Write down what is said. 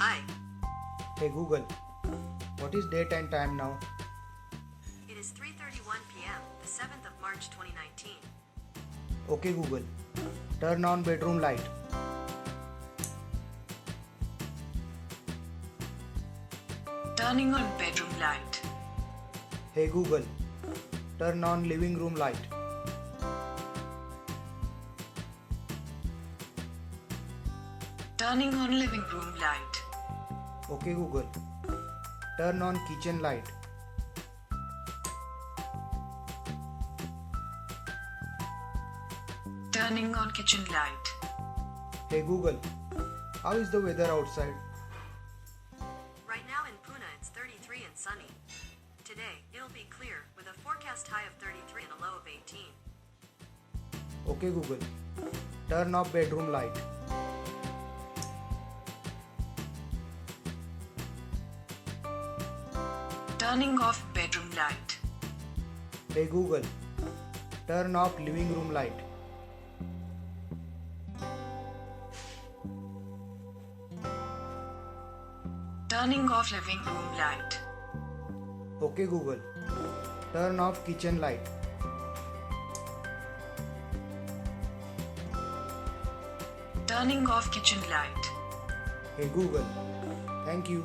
Hi, Hey Google, what is date and time now? it is 3:31 p.m., the 7th of March 2019. Okay Google, turn on bedroom light. Turning on bedroom light. Hey Google, turn on living room light. Turning on living room light. Okay Google, turn on kitchen light. Turning on kitchen light. Hey Google, how is the weather outside? Right now in Pune it's 33 and sunny. Today it'll be clear with a forecast high of 33 and a low of 18. Okay Google, turn off bedroom light. Turning off bedroom light. Hey Google, turn off living room light. Turning off living room light. Okay Google, turn off kitchen light. Turning off kitchen light. Hey Google, thank you.